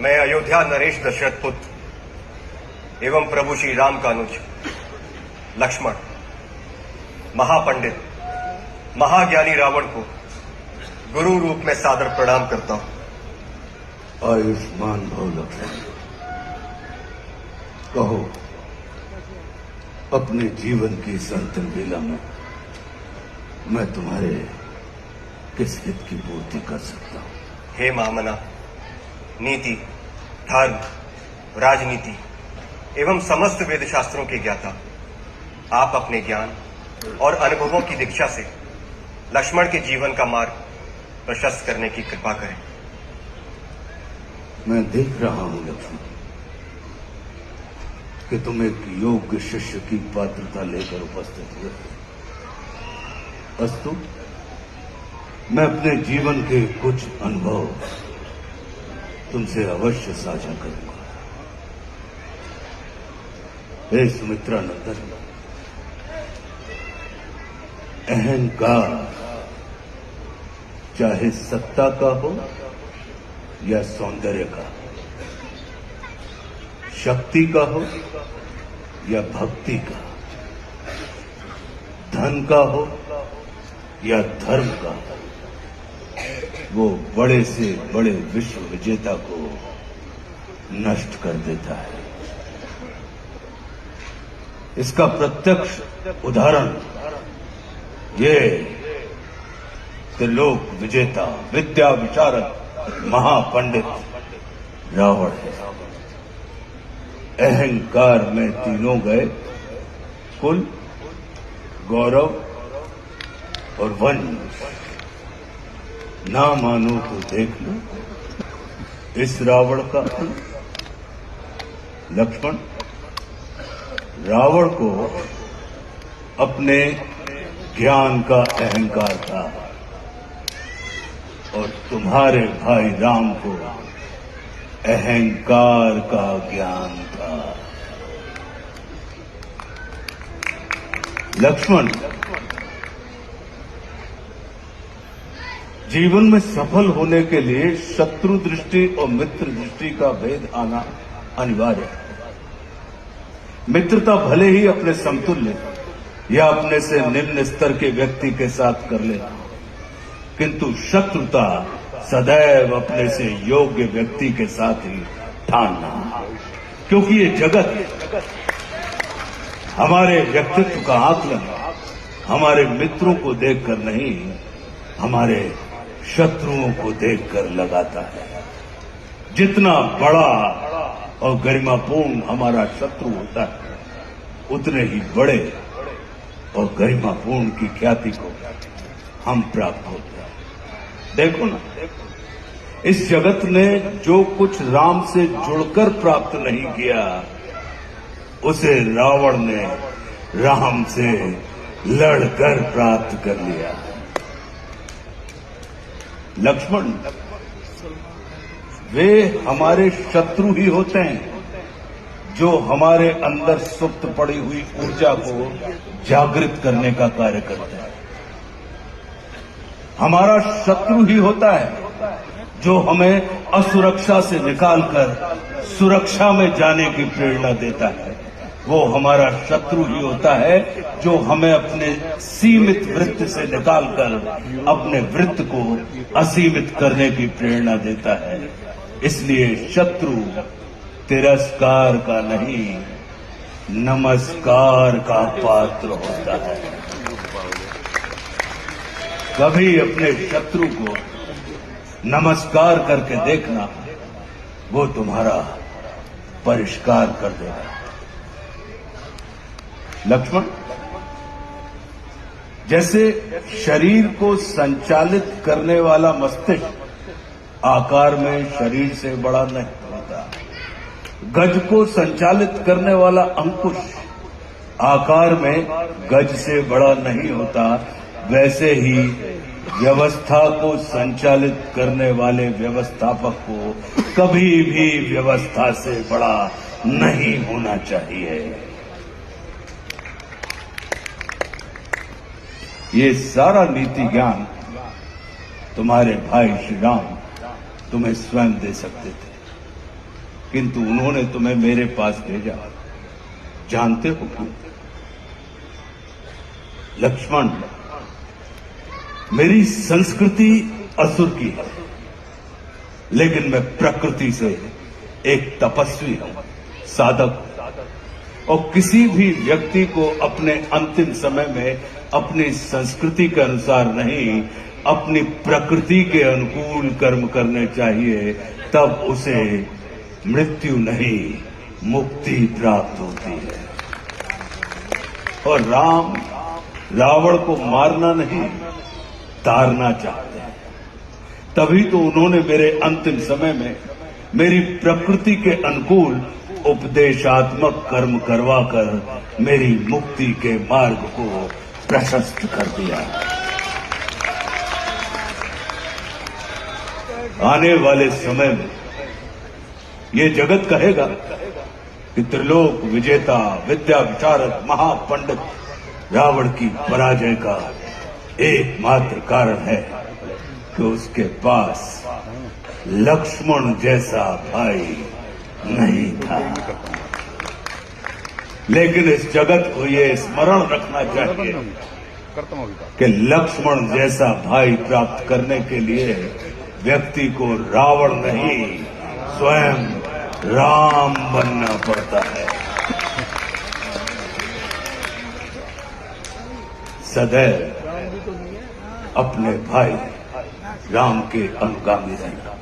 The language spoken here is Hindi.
मैं अयोध्या नरेश दशरथ पुत्र एवं प्रभु श्री राम का अनुज लक्ष्मण महापंडित महाज्ञानी रावण को गुरु रूप में सादर प्रणाम करता हूं। आयुष्मान भव लक्ष्मण। कहो, अपने जीवन की इस अंतिम लीला में मैं तुम्हारे किस हित की पूर्ति कर सकता हूं? हे महामना, नीति, धर्म, राजनीति एवं समस्त वेद शास्त्रों के ज्ञाता, आप अपने ज्ञान और अनुभवों की दीक्षा से लक्ष्मण के जीवन का मार्ग प्रशस्त करने की कृपा करें। मैं देख रहा हूं लक्ष्मण कि तुम एक योग्य शिष्य की पात्रता लेकर उपस्थित हुए। अस्तु, मैं अपने जीवन के कुछ अनुभव तुमसे अवश्य साझा करूंगा। हे सुमित्रा नंदन, अहंकार चाहे सत्ता का हो या सौंदर्य का, शक्ति का हो या भक्ति का, धन का हो या धर्म का, वो बड़े से बड़े विश्व विजेता को नष्ट कर देता है। इसका प्रत्यक्ष उदाहरण ये त्रिलोक विजेता, विद्या विशारद, महापंडित रावण है। अहंकार में तीनों गए, कुल, गौरव और वंश। ना मानो तो देख लो इस रावण का अंत। लक्ष्मण, रावण को अपने ज्ञान का अहंकार था और तुम्हारे भाई राम को अहंकार का ज्ञान था। लक्ष्मण, जीवन में सफल होने के लिए शत्रु दृष्टि और मित्र दृष्टि का भेद आना अनिवार्य है। मित्रता भले ही अपने समतुल्य या अपने से निम्न स्तर के व्यक्ति के साथ कर ले, किंतु शत्रुता सदैव अपने से योग्य व्यक्ति के साथ ही ठानना, क्योंकि ये जगत हमारे व्यक्तित्व का आकलन हमारे मित्रों को देखकर नहीं, हमारे शत्रुओं को देखकर लगाता है। जितना बड़ा और गरिमापूर्ण हमारा शत्रु होता है, उतने ही बड़े और गरिमापूर्ण की ख्याति को हम प्राप्त होते हैं। देखो ना, इस जगत ने जो कुछ राम से जुड़कर प्राप्त नहीं किया, उसे रावण ने राम से लड़कर प्राप्त कर लिया। लक्ष्मण, वे हमारे शत्रु ही होते हैं जो हमारे अंदर सुप्त पड़ी हुई ऊर्जा को जागृत करने का कार्य करते हैं। हमारा शत्रु ही होता है जो हमें असुरक्षा से निकालकर सुरक्षा में जाने की प्रेरणा देता है। वो हमारा शत्रु ही होता है जो हमें अपने सीमित वृत्त से निकालकर अपने वृत्त को असीमित करने की प्रेरणा देता है। इसलिए शत्रु तिरस्कार का नहीं, नमस्कार का पात्र होता है। कभी अपने शत्रु को नमस्कार करके देखना, वो तुम्हारा परिष्कार कर देगा। लक्ष्मण, जैसे शरीर को संचालित करने वाला मस्तिष्क आकार में शरीर से बड़ा नहीं होता, गज को संचालित करने वाला अंकुश आकार में गज से बड़ा नहीं होता, वैसे ही व्यवस्था को संचालित करने वाले व्यवस्थापक को कभी भी व्यवस्था से बड़ा नहीं होना चाहिए। ये सारा नीति ज्ञान तुम्हारे भाई श्री राम तुम्हें स्वयं दे सकते थे, किंतु उन्होंने तुम्हें मेरे पास भेजा। जानते हो क्यों? लक्ष्मण, मेरी संस्कृति असुर की है, लेकिन मैं प्रकृति से एक तपस्वी हूं, साधक हूं। और किसी भी व्यक्ति को अपने अंतिम समय में अपनी संस्कृति के अनुसार नहीं, अपनी प्रकृति के अनुकूल कर्म करने चाहिए, तब उसे मृत्यु नहीं, मुक्ति प्राप्त होती है। और राम रावण को मारना नहीं, तारना चाहते हैं। तभी तो उन्होंने मेरे अंतिम समय में मेरी प्रकृति के अनुकूल उपदेशात्मक कर्म करवाकर मेरी मुक्ति के मार्ग को प्रशस्त कर दिया। आने वाले समय में ये जगत कहेगा कि त्रिलोक विजेता, विद्या विशारद, महापंडित रावण की पराजय का एकमात्र कारण है कि उसके पास लक्ष्मण जैसा भाई नहीं था। लेकिन इस जगत को ये स्मरण रखना चाहिए कि लक्ष्मण जैसा भाई प्राप्त करने के लिए व्यक्ति को रावण नहीं, स्वयं राम बनना पड़ता है। सदैव अपने भाई राम के अनुगामी रहना।